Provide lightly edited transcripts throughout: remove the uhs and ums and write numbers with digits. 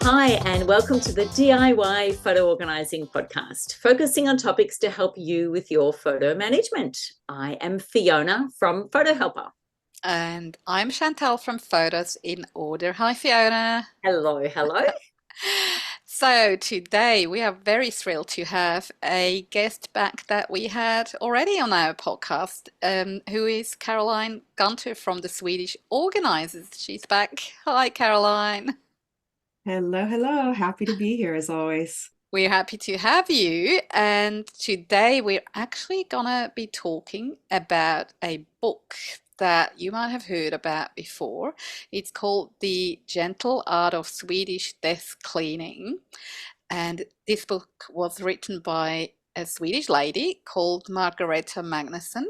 Hi, and welcome to the DIY Photo Organising podcast, focusing on topics to help you with your photo management. I am Fiona from Photo Helper. And I'm Chantal from Photos in Order. Hi, Fiona. Hello, hello. So today we are very thrilled to have a guest back that we had already on our podcast, who is Caroline Guntur from the Swedish Organizers. She's back. Hi, Caroline. Hello, hello. Happy to be here as always. We're happy to have you. And today we're actually gonna be talking about a book that you might have heard about before. It's called The Gentle Art of Swedish Death Cleaning. And this book was written by a Swedish lady called Margareta Magnusson.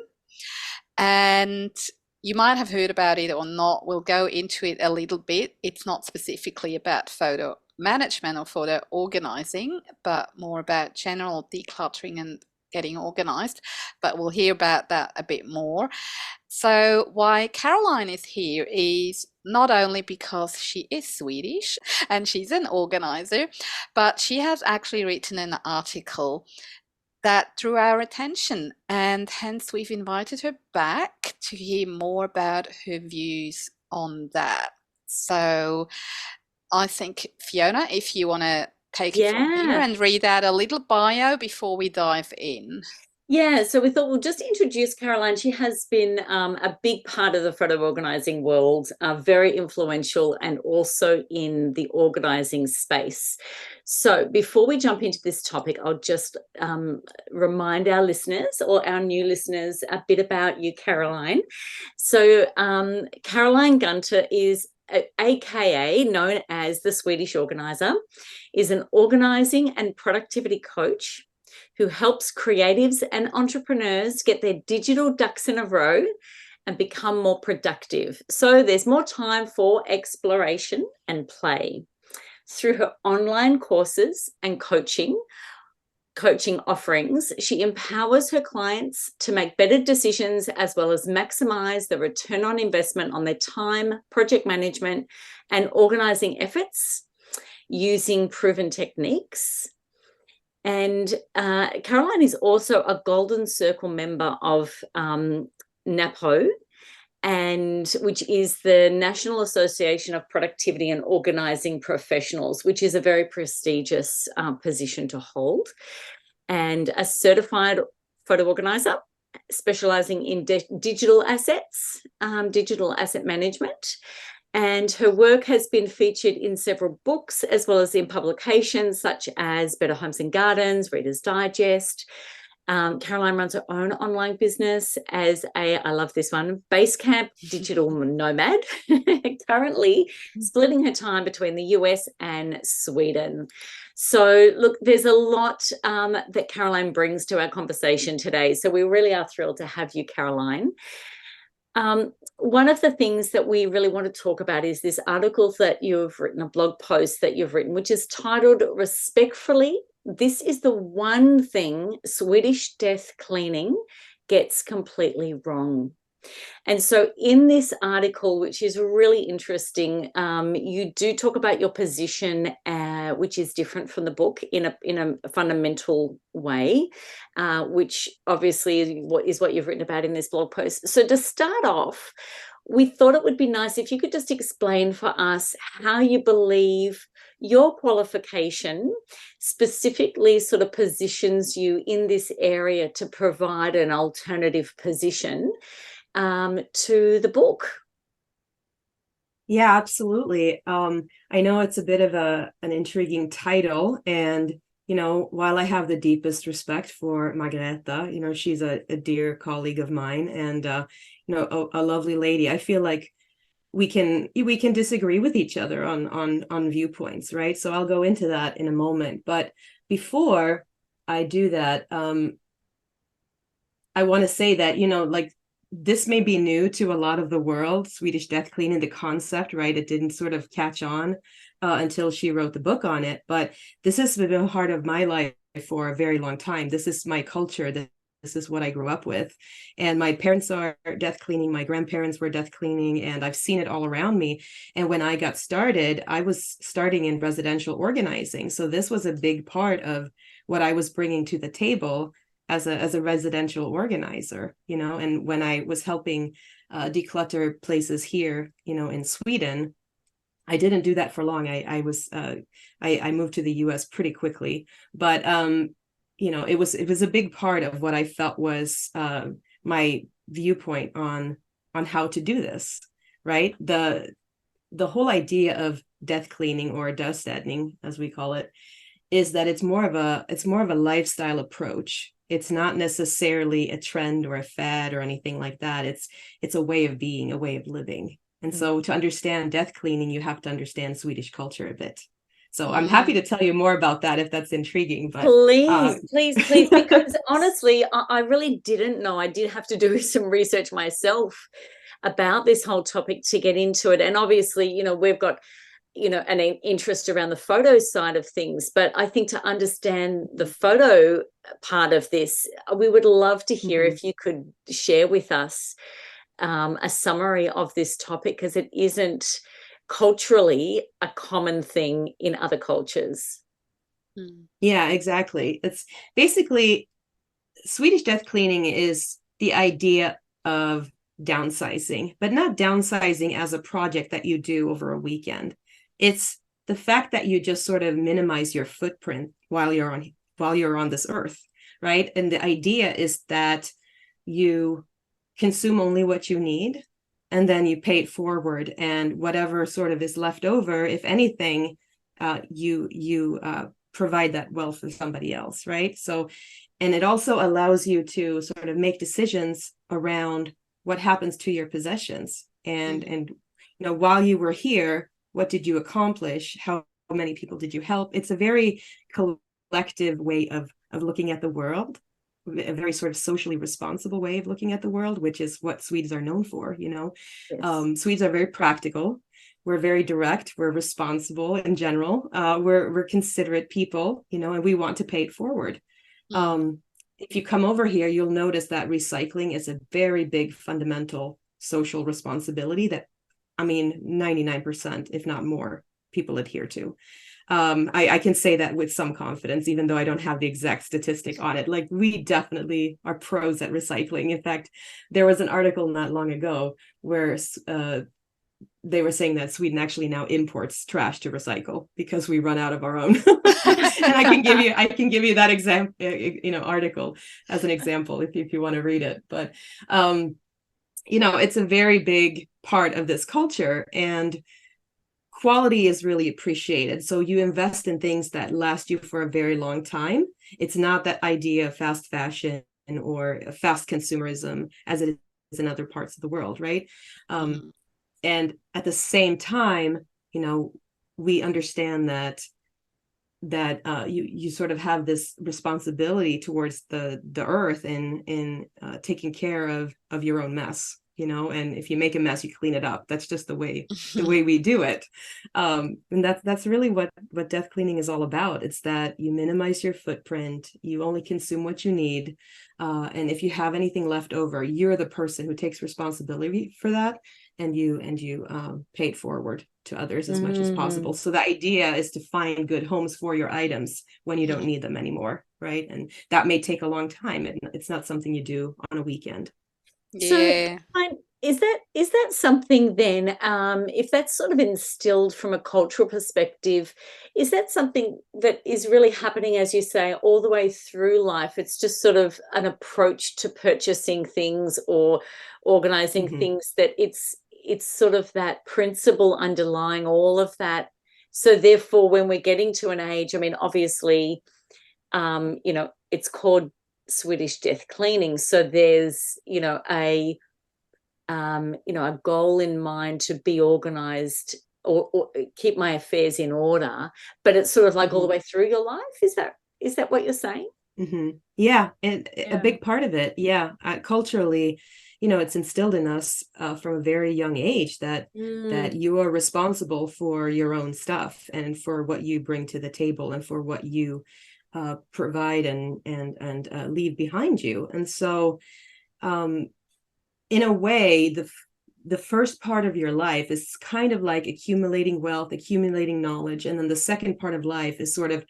And you might have heard about it or not. We'll go into it a little bit. It's not specifically about photo management or photo organizing, but more about general decluttering and getting organized. But we'll hear about that a bit more. So why Caroline is here is not only because she is Swedish and she's an organizer, but she has actually written an article that drew our attention, and hence we've invited her back to hear more about her views on that. So I think, Fiona, if you want to take it from here and read out a little bio before we dive in. Yeah, so we thought we'll just introduce Caroline. She has been a big part of the photo organising world, very influential, and also in the organising space. So before we jump into this topic, I'll just remind our listeners or our new listeners a bit about you, Caroline. So Caroline Guntur is aka known as the Swedish Organizer, is an organising and productivity coach who helps creatives and entrepreneurs get their digital ducks in a row and become more productive. So there's more time for exploration and play. Through her online courses and coaching offerings, she empowers her clients to make better decisions as well as maximize the return on investment on their time, project management, and organizing efforts using proven techniques. And Caroline is also a Golden Circle member of NAPO, which is the National Association of Productivity and Organising Professionals, which is a very prestigious position to hold, and a certified photo organizer specialising in digital assets, digital asset management. And her work has been featured in several books as well as in publications such as Better Homes and Gardens, Reader's Digest. Caroline runs her own online business as I love this one, Basecamp Digital Nomad, currently splitting her time between the US and Sweden. So look, there's a lot that Caroline brings to our conversation today. So we really are thrilled to have you, Caroline. One of the things that we really want to talk about is this article that you've written, a blog post that you've written, which is titled Respectfully, This is the One Thing Swedish Death Cleaning Gets Completely Wrong. And so in this article, which is really interesting, you do talk about your position, which is different from the book in a fundamental way, which obviously is what you've written about in this blog post. So to start off, we thought it would be nice if you could just explain for us how you believe your qualification specifically sort of positions you in this area to provide an alternative position to the book. Yeah, absolutely. I know it's a bit of an intriguing title, and while I have the deepest respect for Margareta, she's a dear colleague of mine, and a lovely lady. I feel like we can disagree with each other on viewpoints, right? So I'll go into that in a moment. But before I do that, I want to say that this may be new to a lot of the world, Swedish death cleaning, the concept, right? It didn't sort of catch on until she wrote the book on it. But this has been a part of my life for a very long time. This is my culture. This is what I grew up with. And my parents are death cleaning, my grandparents were death cleaning, and I've seen it all around me. And when I got started, I was starting in residential organizing. So this was a big part of what I was bringing to the table as a residential organizer, you know. And when I was helping declutter places here, you know, in Sweden, I didn't do that for long. I moved to the US pretty quickly, but you know, it was a big part of what I felt was my viewpoint on how to do this, right? The whole idea of death cleaning, or döstädning as we call it, is that it's more of a lifestyle approach. It's not necessarily a trend or a fad or anything like that. It's a way of being, a way of living. And so to understand death cleaning, you have to understand Swedish culture a bit. So I'm happy to tell you more about that if that's intriguing. But please, because honestly, I really didn't know. I did have to do some research myself about this whole topic to get into it. And obviously, you know, we've got, you know, an interest around the photo side of things. But I think to understand the photo part of this, we would love to hear if you could share with us a summary of this topic, because it isn't culturally a common thing in other cultures. Yeah, exactly. It's basically, Swedish death cleaning is the idea of downsizing, but not downsizing as a project that you do over a weekend. It's the fact that you just sort of minimize your footprint while you're on this earth, right? And the idea is that you consume only what you need, and then you pay it forward, and whatever sort of is left over, if anything, you provide that wealth for somebody else, right? So, and it also allows you to sort of make decisions around what happens to your possessions, and you know, while you were here, what did you accomplish? How many people did you help? It's a very collective way of looking at the world, a very sort of socially responsible way of looking at the world, which is what Swedes are known for, you know. Yes. Swedes are very practical. We're very direct. We're responsible in general. We're considerate people, you know, and we want to pay it forward. If you come over here, you'll notice that recycling is a very big fundamental social responsibility that, I mean, 99%, if not more, people adhere to. I can say that with some confidence, even though I don't have the exact statistic on it. Like, we definitely are pros at recycling. In fact, there was an article not long ago where they were saying that Sweden actually now imports trash to recycle because we run out of our own. And I can give you that example, you know, article as an example if you want to read it. But you know, it's a very big part of this culture, and quality is really appreciated. So you invest in things that last you for a very long time. It's not that idea of fast fashion or fast consumerism as it is in other parts of the world, right? And at the same time, you know, we understand that you sort of have this responsibility towards the earth in taking care of your own mess, you know. And if you make a mess, you clean it up. That's just the way we do it. And that's really what death cleaning is all about. It's that you minimize your footprint, you only consume what you need, and if you have anything left over, you're the person who takes responsibility for that, and you pay it forward to others as much as possible. So the idea is to find good homes for your items when you don't need them anymore, right? And that may take a long time. It's not something you do on a weekend. Yeah. So is that something then, if that's sort of instilled from a cultural perspective, is that something that is really happening, as you say, all the way through life? It's just sort of an approach to purchasing things or organizing things, that it's sort of that principle underlying all of that. So therefore, when we're getting to an age, I mean, obviously, you know, it's called Swedish Death Cleaning. So there's, you know, a goal in mind to be organized or keep my affairs in order, but it's sort of like all the way through your life. Is that what you're saying? Yeah, and a big part of it. Yeah, culturally, you know, it's instilled in us from a very young age that you are responsible for your own stuff and for what you bring to the table and for what you provide and leave behind you. And so in a way, the first part of your life is kind of like accumulating wealth, accumulating knowledge, and then the second part of life is sort of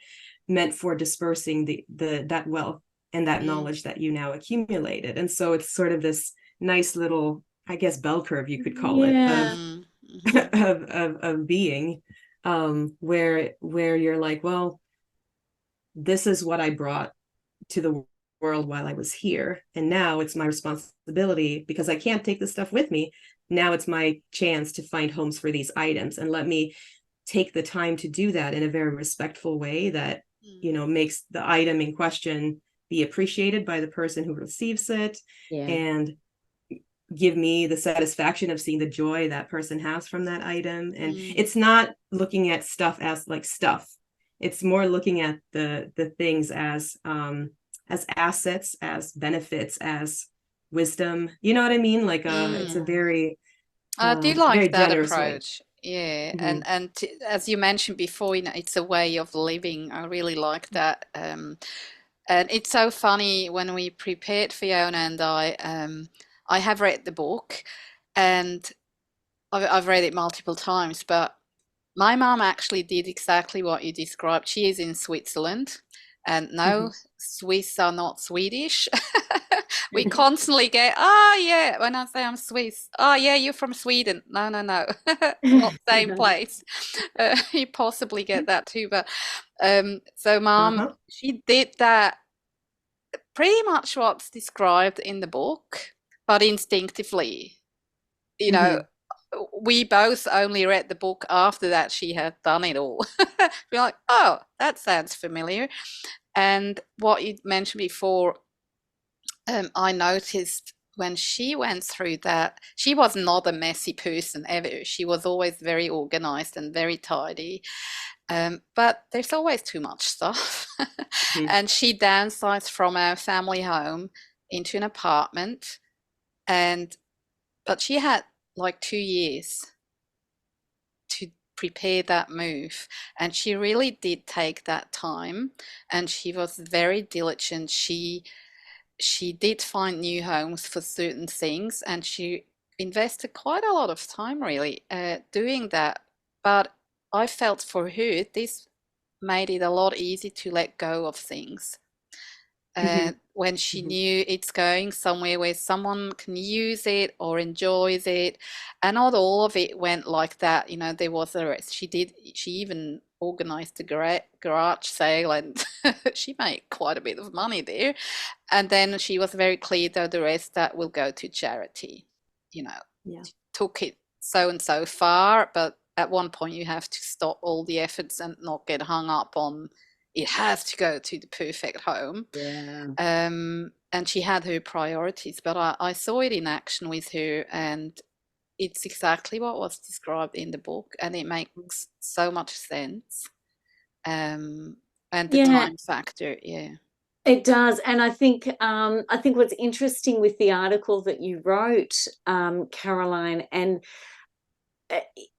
meant for dispersing that wealth and that knowledge that you now accumulated. And so it's sort of this nice little, I guess, bell curve, you could call it, of being, where you're like, well, this is what I brought to the world while I was here, and now it's my responsibility, because I can't take this stuff with me. Now it's my chance to find homes for these items, and let me take the time to do that in a very respectful way that, you know, makes the item in question be appreciated by the person who receives it, and give me the satisfaction of seeing the joy that person has from that item. And it's not looking at stuff as like stuff. It's more looking at the things as assets, as benefits, as wisdom. You know what I mean? Like it's a very I do like very that generous way. approach. Yeah, and as you mentioned before, you know, it's a way of living. I really like that. And it's so funny when we prepared Fiona and I have read the book, and I've read it multiple times, but my mom actually did exactly what you described. She is in Switzerland, and no, Swiss are not Swedish. We constantly get, oh yeah, when I say I'm Swiss, oh yeah, you're from Sweden. No, no, no, not same place. You possibly get that too, but so mom, she did that pretty much what's described in the book, but instinctively. You know, we both only read the book after that she had done it all. We're like, oh, that sounds familiar. And what you mentioned before, I noticed when she went through that, she was not a messy person ever. She was always very organized and very tidy. But there's always too much stuff. And she downsized from our family home into an apartment. But she had like 2 years to prepare that move. And she really did take that time. And she was very diligent. She did find new homes for certain things, and she invested quite a lot of time really doing that. But I felt for her this made it a lot easier to let go of things. When she knew it's going somewhere where someone can use it or enjoys it, and not all of it went like that. You know, there was a rest. She even organized a garage sale, and she made quite a bit of money there. And then she was very clear that the rest that will go to charity. You know, took it so and so far, but at one point you have to stop all the efforts and not get hung up on it has to go to the perfect home. And she had her priorities, but I saw it in action with her, and it's exactly what was described in the book, and it makes so much sense. And the time factor, it does. And I think what's interesting with the article that you wrote, Caroline, and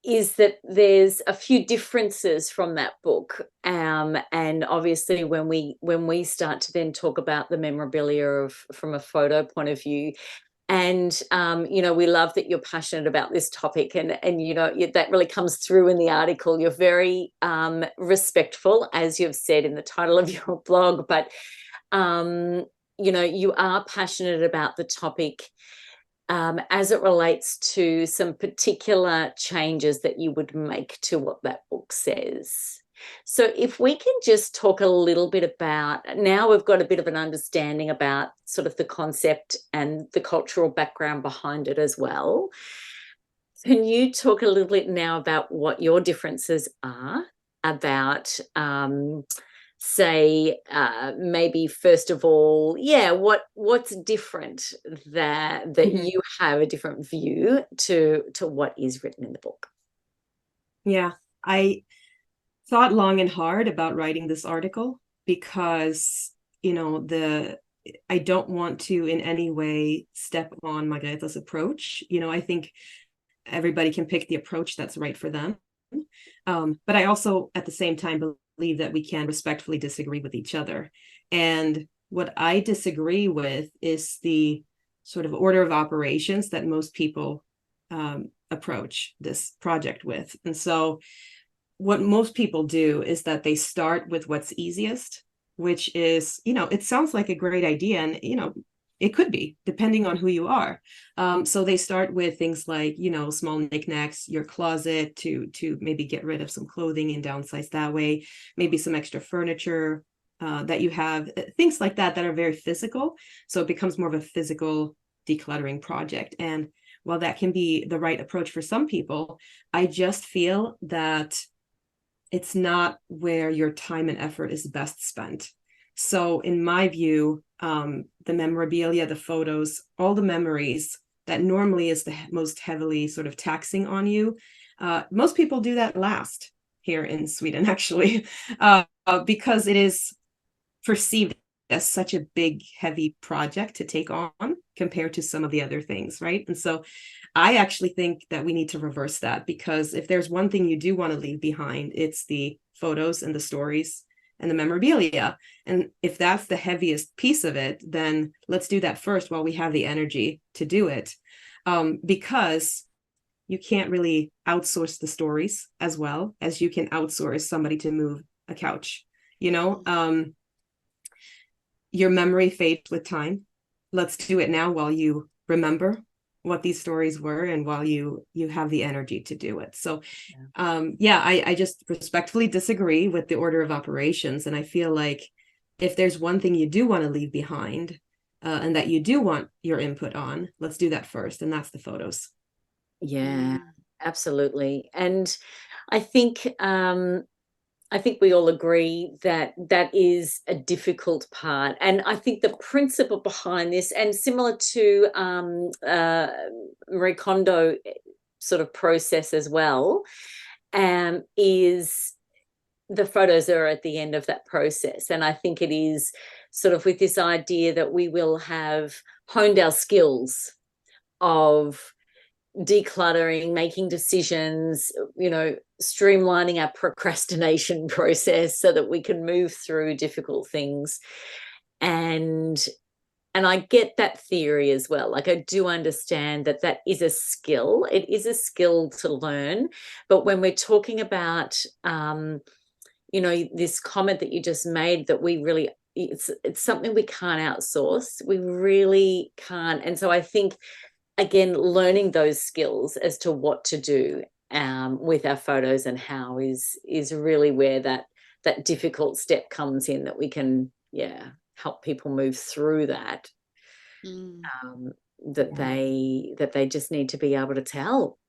is that there's a few differences from that book, and obviously when we start to then talk about the memorabilia from a photo point of view, and you know, we love that you're passionate about this topic, and you know, that really comes through in the article. You're very respectful, as you've said in the title of your blog, but you know, you are passionate about the topic as it relates to some particular changes that you would make to what that book says. So if we can just talk a little bit about, now we've got a bit of an understanding about sort of the concept and the cultural background behind it as well. Can you talk a little bit now about what your differences are about say maybe first of all, what's different that you have a different view to what is written in the book? I thought long and hard about writing this article because, you know, I don't want to in any way step on Margareta's approach. You know, I think everybody can pick the approach that's right for them. But I also at the same time believe that we can respectfully disagree with each other. And what I disagree with is the sort of order of operations that most people approach this project with. And so what most people do is that they start with what's easiest, which is, it sounds like a great idea. And, it could be, depending on who you are. So they start with things like, small knickknacks, your closet to maybe get rid of some clothing and downsize that way, maybe some extra furniture that you have, things like that are very physical. So it becomes more of a physical decluttering project. And while that can be the right approach for some people, I just feel that it's not where your time and effort is best spent. So in my view, the memorabilia, the photos, all the memories that normally is the most heavily sort of taxing on you, most people do that last here in Sweden, actually, because it is perceived as such a big, heavy project to take on compared to some of the other things, right? And so I actually think that we need to reverse that, because if there's one thing you do want to leave behind, it's the photos and the stories and the memorabilia. And if that's the heaviest piece of it, then let's do that first while we have the energy to do it. Because you can't really outsource the stories as well as you can outsource somebody to move a couch. Your memory fades with time. Let's do it now while you remember what these stories were and while you have the energy to do it. So I just respectfully disagree with the order of operations. And I feel like if there's one thing you do want to leave behind and that you do want your input on, let's do that first. And that's the photos. Yeah, absolutely. And I think we all agree that that is a difficult part. And I think the principle behind this, and similar to Marie Kondo sort of process as well, is the photos are at the end of that process. And I think it is sort of with this idea that we will have honed our skills of decluttering, making decisions, streamlining our procrastination process so that we can move through difficult things. And I get that theory as well. Like, I do understand that that is a skill. It is a skill to learn. But when we're talking about, this comment that you just made, that we really, it's something we can't outsource. We really can't. And so I think, again, learning those skills as to what to do with our photos and how is really where that difficult step comes in, that we can help people move through that. That they just need to be able to tell.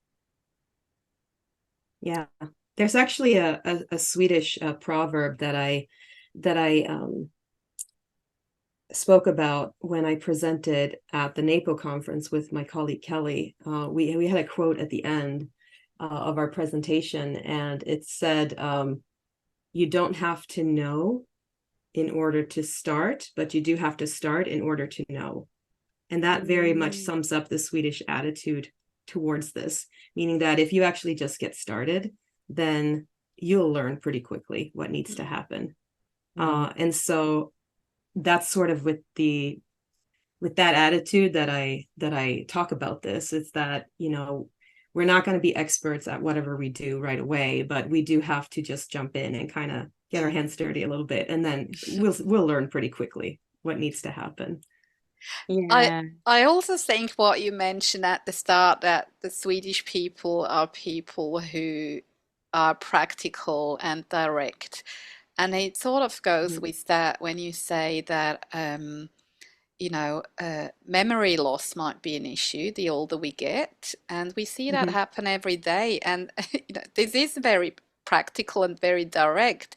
Yeah, there's actually a Swedish proverb that I spoke about when I presented at the NAPO conference with my colleague Kelly. We had a quote at the end of our presentation, and it said, you don't have to know in order to start, but you do have to start in order to know. And that very much sums up the Swedish attitude towards this, meaning that if you actually just get started, then you'll learn pretty quickly what needs to happen. And so that's sort of with that attitude that I talk about this. It's that, we're not going to be experts at whatever we do right away, but we do have to just jump in and kind of get our hands dirty a little bit, and then we'll learn pretty quickly what needs to happen. Yeah. I also think what you mentioned at the start, that the Swedish people are people who are practical and direct. And it sort of goes with that when you say that, memory loss might be an issue the older we get. And we see that happen every day. And this is very practical and very direct.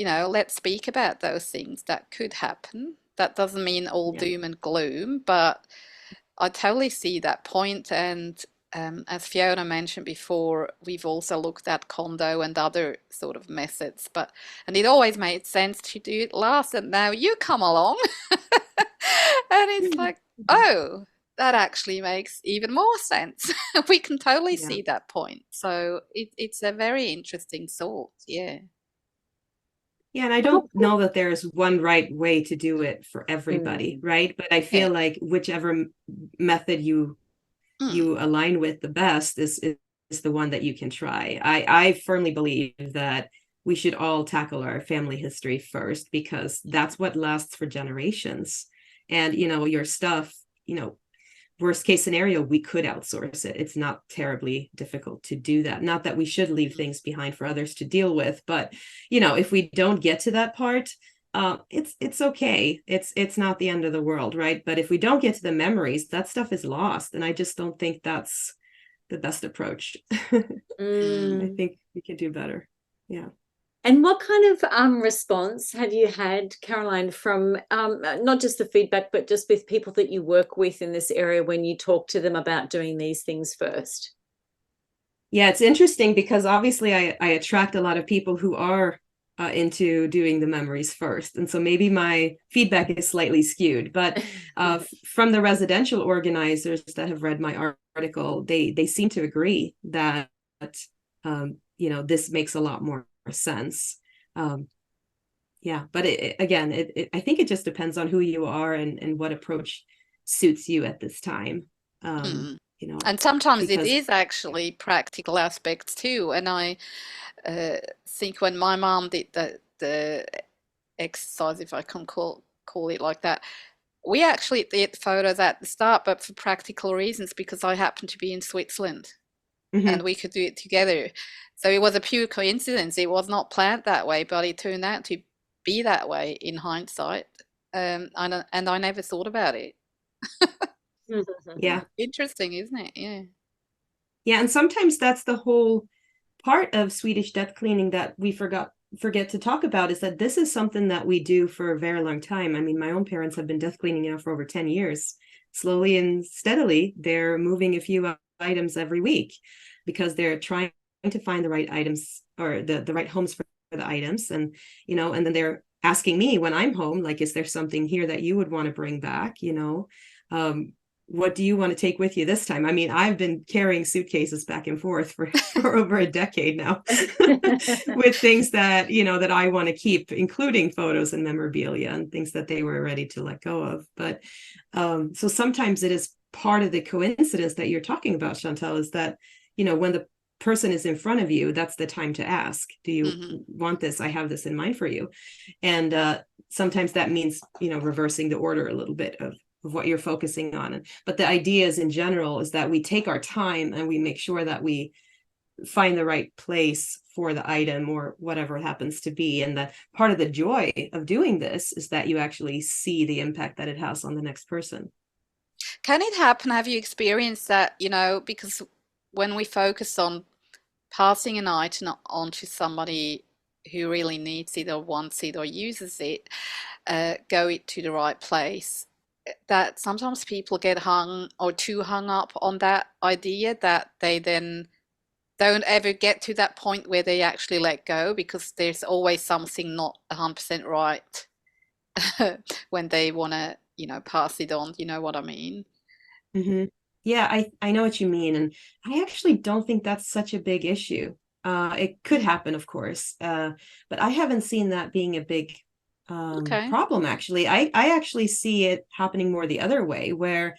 Let's speak about those things that could happen. That doesn't mean all doom and gloom, but I totally see that point. And as Fiona mentioned before, we've also looked at Kondo and other sort of methods, and it always made sense to do it last. And now you come along, and it's like, oh, that actually makes even more sense. We can totally see that point. So it's a very interesting thought. Yeah. Yeah, and I don't know that there's one right way to do it for everybody, Mm. right? But I feel like whichever method you align with the best is the one that you can try. I firmly believe that we should all tackle our family history first, because that's what lasts for generations. And, your stuff, worst case scenario, we could outsource it. It's not terribly difficult to do that. Not that we should leave things behind for others to deal with, but if we don't get to that part, it's okay. It's not the end of the world, right? But if we don't get to the memories, that stuff is lost, and I just don't think that's the best approach. I think we could do better. Yeah. And what kind of response have you had, Caroline, from not just the feedback, but just with people that you work with in this area when you talk to them about doing these things first? Yeah, it's interesting because obviously I attract a lot of people who are into doing the memories first. And so maybe my feedback is slightly skewed, but from the residential organizers that have read my article, they seem to agree that, this makes a lot more sense. Yeah, but again, I think it just depends on who you are and what approach suits you at this time. And sometimes it because is actually practical aspects too. And I think when my mom did the exercise, if I can call it like that, we actually did photos at the start, but for practical reasons, because I happened to be in Switzerland and we could do it together. So it was a pure coincidence. It was not planned that way, but it turned out to be that way in hindsight. And I never thought about it. Yeah. Interesting, isn't it? Yeah. Yeah, and sometimes that's the whole part of Swedish death cleaning that we forget to talk about, is that this is something that we do for a very long time. I mean, my own parents have been death cleaning now for over 10 years. Slowly and steadily, they're moving a few items every week because they're trying to find the right items, or the right homes for the items. And, and then they're asking me when I'm home, like, is there something here that you would want to bring back? What do you want to take with you this time? I mean, I've been carrying suitcases back and forth for over a decade now with things that, that I want to keep, including photos and memorabilia and things that they were ready to let go of. But so sometimes it is part of the coincidence that you're talking about, Chantal, is that, when the person is in front of you, that's the time to ask, do you want this? I have this in mind for you. And sometimes that means, reversing the order a little bit of what you're focusing on. But the idea is, in general, is that we take our time and we make sure that we find the right place for the item or whatever it happens to be. And that part of the joy of doing this is that you actually see the impact that it has on the next person. Can it happen? Have you experienced that, because when we focus on passing an item on to somebody who really needs it or wants it or uses it, go it to the right place, that sometimes people get too hung up on that idea that they then don't ever get to that point where they actually let go, because there's always something not 100% right when they want to, pass it on. You know what I mean? Yeah, I know what you mean. And I actually don't think that's such a big issue. It could happen, of course, but I haven't seen that being a big problem, actually. I actually see it happening more the other way, where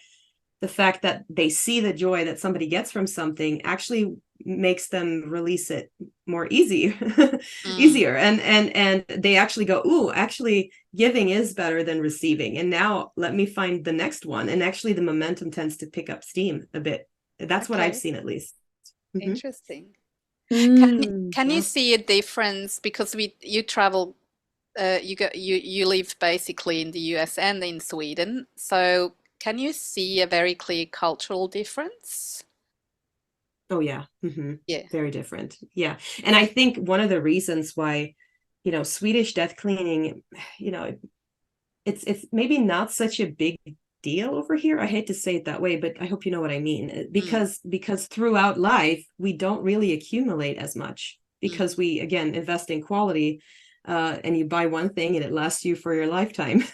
the fact that they see the joy that somebody gets from something actually makes them release it more easier. And they actually go, ooh, actually giving is better than receiving, and now let me find the next one. And actually the momentum tends to pick up steam a bit. That's what I've seen, at least. Interesting. Can you Yeah. see a difference, because you travel, you live basically in the US and in Sweden, so can you see a very clear cultural difference? Oh yeah. Yeah. Very different. Yeah. And I think one of the reasons why, Swedish death cleaning, it's maybe not such a big deal over here. I hate to say it that way, but I hope you know what I mean. Because throughout life, we don't really accumulate as much, because we, again, invest in quality. And you buy one thing and it lasts you for your lifetime.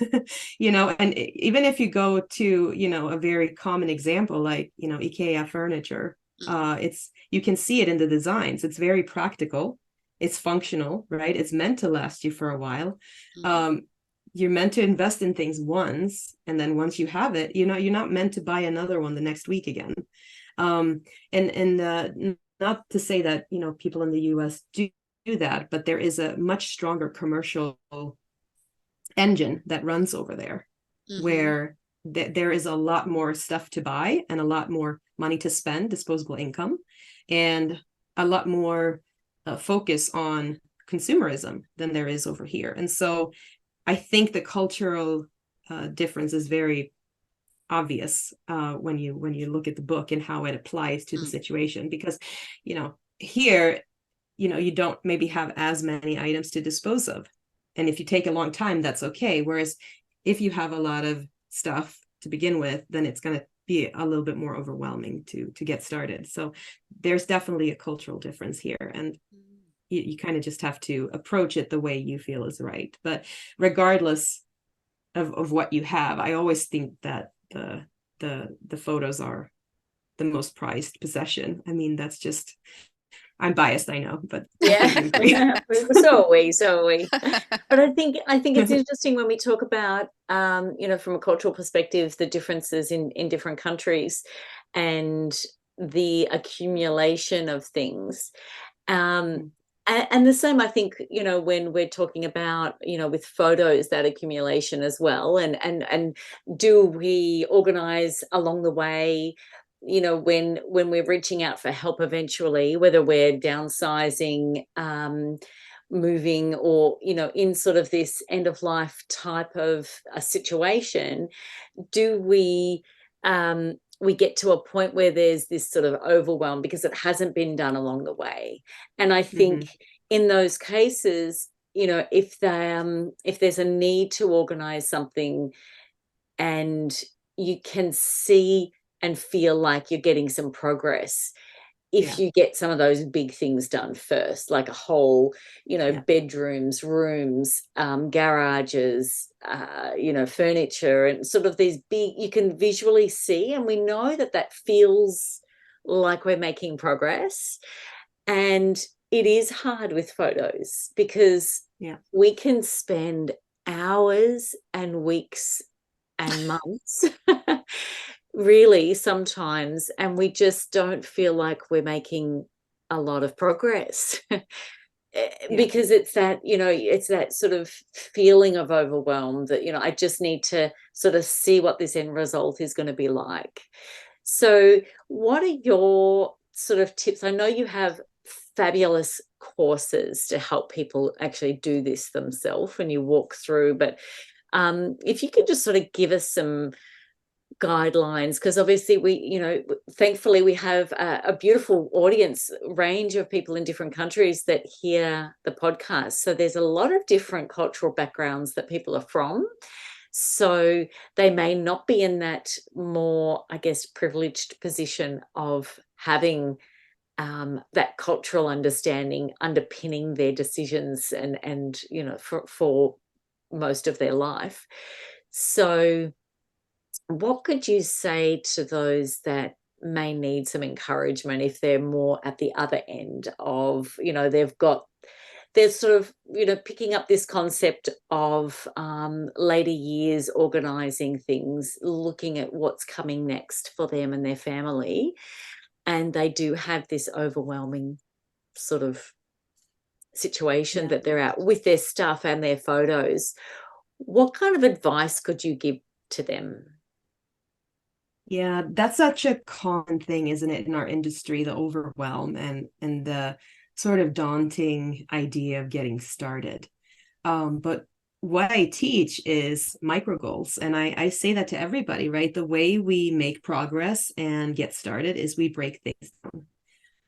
And even if you go to, a very common example, like, IKEA furniture, you can see it in the designs. It's very practical. It's functional, right? It's meant to last you for a while. Mm. You're meant to invest in things once, and then once you have it, you're not meant to buy another one the next week again. And not to say that people in the US do that, but there is a much stronger commercial engine that runs over there, where there is a lot more stuff to buy and a lot more money to spend, disposable income, and a lot more focus on consumerism than there is over here. And so I think the cultural difference is very obvious when you look at the book and how it applies to the situation, because here you don't maybe have as many items to dispose of, and if you take a long time, that's okay. Whereas if you have a lot of stuff to begin with, then it's going to be a little bit more overwhelming to get started. So there's definitely a cultural difference here, and you kind of just have to approach it the way you feel is right. But regardless of what you have, I always think that the photos are the most prized possession. I mean, that's just, I'm biased, I know, but yeah. So are we. But I think it's interesting when we talk about from a cultural perspective, the differences in different countries and the accumulation of things. And the same, I think, when we're talking about, with photos, that accumulation as well. And do we organize along the way, when we're reaching out for help eventually, whether we're downsizing, moving, or, in sort of this end of life type of a situation, do we get to a point where there's this sort of overwhelm because it hasn't been done along the way. And I think in those cases, if there's a need to organize something and you can see and feel like you're getting some progress, if you get some of those big things done first, like a whole, bedrooms, rooms, garages, furniture, and sort of these big, you can visually see, and we know that feels like we're making progress. And it is hard with photos because we can spend hours and weeks and months really sometimes, and we just don't feel like we're making a lot of progress. Because it's that sort of feeling of overwhelm that I just need to sort of see what this end result is going to be like. So what are your sort of tips? I know you have fabulous courses to help people actually do this themselves and you walk through, but if you could just sort of give us some guidelines, because obviously we thankfully we have a beautiful audience range of people in different countries that hear the podcast, so there's a lot of different cultural backgrounds that people are from, so they may not be in that more, I guess, privileged position of having that cultural understanding underpinning their decisions and for most of their life. So what could you say to those that may need some encouragement if they're more at the other end of, they're sort of, picking up this concept of later years organizing things, looking at what's coming next for them and their family, and they do have this overwhelming sort of situation that they're at with their stuff and their photos. What kind of advice could you give to them? Yeah, that's such a common thing, isn't it, in our industry, the overwhelm and the sort of daunting idea of getting started. But what I teach is micro goals. And I say that to everybody, right? The way we make progress and get started is we break things down.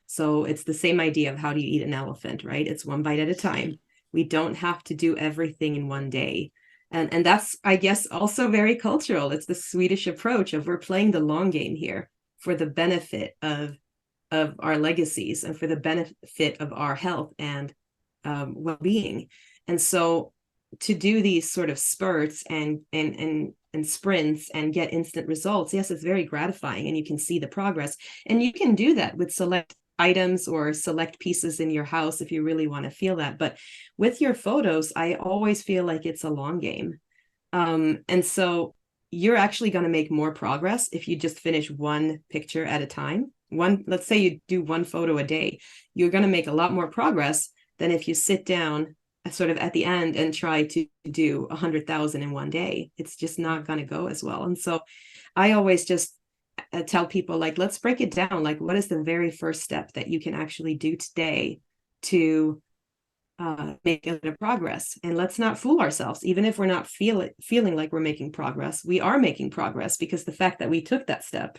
So it's the same idea of how do you eat an elephant, right? It's one bite at a time. We don't have to do everything in one day. And that's, I guess, also very cultural. It's the Swedish approach of we're playing the long game here for the benefit of our legacies and for the benefit of our health and well-being. And so to do these sort of spurts and sprints and get instant results, yes, it's very gratifying and you can see the progress. And you can do that with select items or select pieces in your house if you really want to feel that. But with your photos, I always feel like it's a long game. And so you're actually going to make more progress if you just finish one picture at a time. Let's say you do one photo a day, you're going to make a lot more progress than if you sit down sort of at the end and try to do 100,000 in one day. It's just not going to go as well. And so I always just tell people, like, let's break it down. Like, what is the very first step that you can actually do today to make a bit of progress? And let's not fool ourselves. Even if we're not feeling like we're making progress, we are making progress, because the fact that we took that step,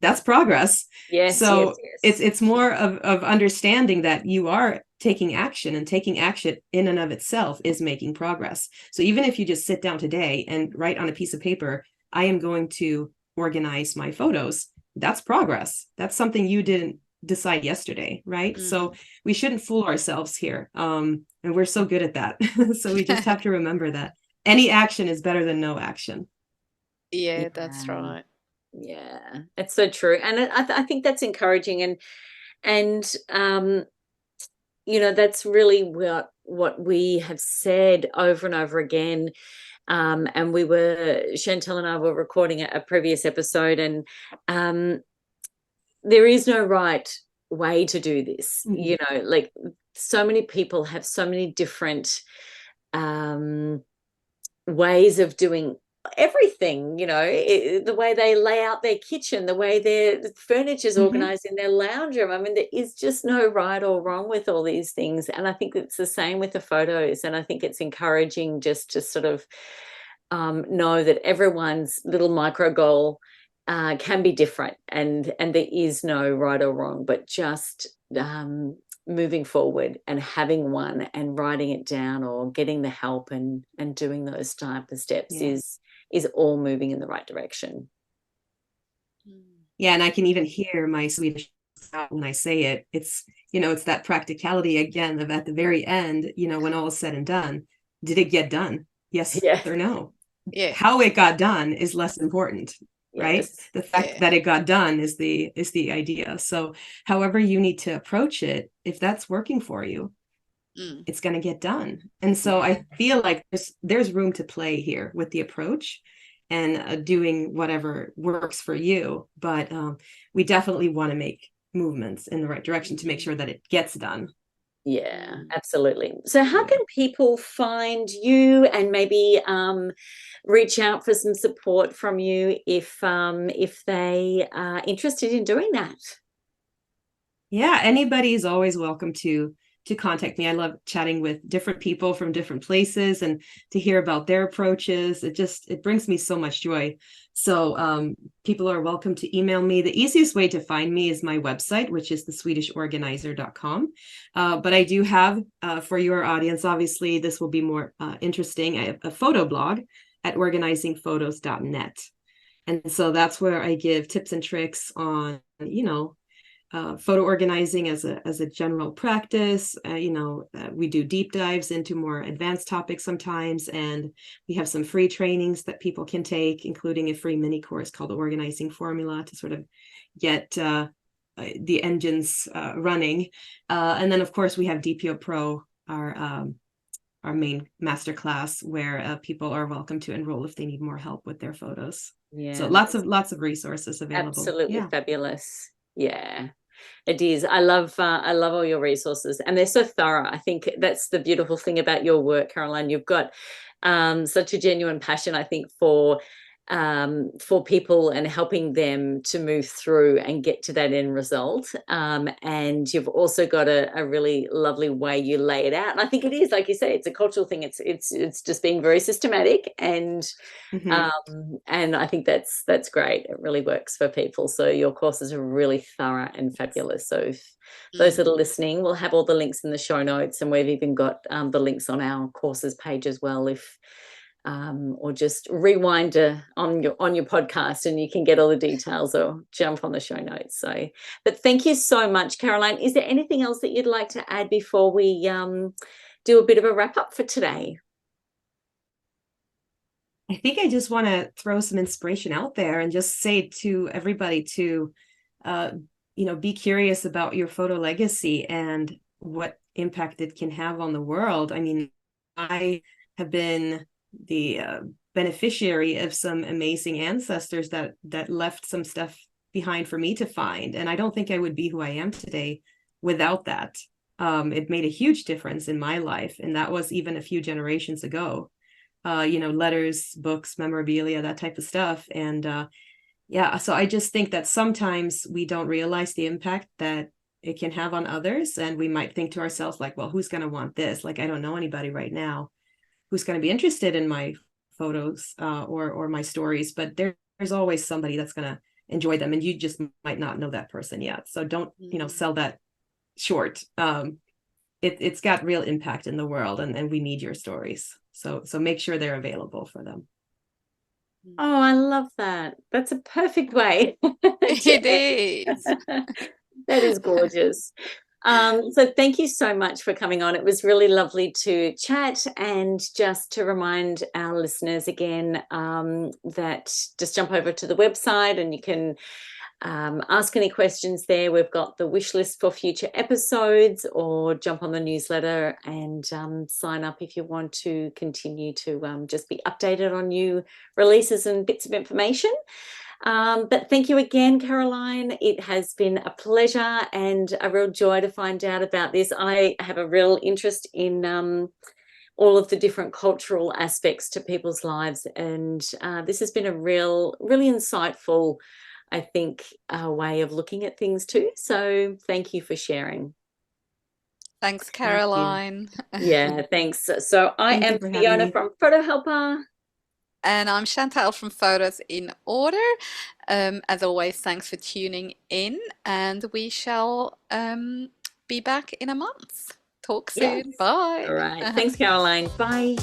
that's progress. Yes. So yes. it's more of understanding that you are taking action, and taking action in and of itself is making progress. So even if you just sit down today and write on a piece of paper, I am going to organize my photos, that's progress. That's something you didn't decide yesterday, right? So we shouldn't fool ourselves here. And we're so good at that. So we just have to remember that any action is better than no action. Yeah, that's right. Yeah, it's so true. And I think that's encouraging. And that's really what we have said over and over again. And Chantel and I were recording a previous episode, and there is no right way to do this. Like, so many people have so many different ways of doing everything, the way they lay out their kitchen, the way their furniture is organized in their lounge room. I mean, there is just no right or wrong with all these things. And I think it's the same with the photos. And I think it's encouraging just to sort of know that everyone's little micro goal can be different, and there is no right or wrong, but just moving forward and having one and writing it down, or getting the help and doing those type of steps is all moving in the right direction. Yeah, and I can even hear my Swedish when I say it. It's it's that practicality again of, at the very end, when all is said and done, did it get done? Yes or no? Yeah. How it got done is less important, right? Yes. The fact that it got done is the idea. So however you need to approach it, if that's working for you, it's going to get done. And so I feel like there's room to play here with the approach, and doing whatever works for you. But we definitely want to make movements in the right direction to make sure that it gets done. Yeah, absolutely. So how can people find you and maybe reach out for some support from you if they are interested in doing that? Yeah, anybody is always welcome to contact me. I love chatting with different people from different places, and to hear about their approaches. It brings me so much joy. So people are welcome to email me. The easiest way to find me is my website, which is the swedishorganizer.com. But I do have, for your audience, obviously this will be more interesting, I have a photo blog at organizingphotos.net. And so that's where I give tips and tricks on, photo organizing as a general practice. We do deep dives into more advanced topics sometimes, and we have some free trainings that people can take, including a free mini course called the Organizing Formula, to sort of get the engines running. And then, of course, we have DPO Pro, our main masterclass, where people are welcome to enroll if they need more help with their photos. Yeah. So lots of resources available. Absolutely fabulous. Yeah, it is. I love all your resources, and they're so thorough. I think that's the beautiful thing about your work, Caroline. You've got such a genuine passion, I think, for people and helping them to move through and get to that end result. And you've also got a really lovely way you lay it out. And I think it is, like you say, it's a cultural thing. It's just being very systematic, and I think that's great. It really works for people. So your courses are really thorough and fabulous. So if those that are listening, we'll have all the links in the show notes, and we've even got the links on our courses page as well, if or just rewind on your podcast and you can get all the details, or jump on the show notes. So, but thank you so much, Caroline. Is there anything else that you'd like to add before we do a bit of a wrap up for today? I think I just want to throw some inspiration out there and just say to everybody to be curious about your photo legacy and what impact it can have on the world. I mean, I have been the beneficiary of some amazing ancestors that left some stuff behind for me to find, and I don't think I would be who I am today without that. It made a huge difference in my life, and that was even a few generations ago. Letters, books, memorabilia, that type of stuff. And yeah, so I just think that sometimes we don't realize the impact that it can have on others, and we might think to ourselves like, well, who's going to want this? Like, I don't know anybody right now who's going to be interested in my photos or my stories, but there's always somebody that's going to enjoy them, and you just might not know that person yet. So don't sell that short. It's got real impact in the world, and we need your stories. So make sure they're available for them. Oh, I love that. That's a perfect way. It is. That is gorgeous. So thank you so much for coming on. It was really lovely to chat, and just to remind our listeners again that just jump over to the website and you can ask any questions there. We've got the wish list for future episodes, or jump on the newsletter and sign up if you want to continue to just be updated on new releases and bits of information. But thank you again, Caroline. It has been a pleasure and a real joy to find out about this. I have a real interest in all of the different cultural aspects to people's lives, and this has been a really insightful, I think, way of looking at things too. So thank you for sharing. Thanks, Caroline. Yeah, thanks. So I am Fiona from Photo Helper. And I'm Chantal from Photos in Order. As always, thanks for tuning in, and we shall be back in a month. Talk soon. Yes. Bye. All right. Thanks, Caroline. Bye.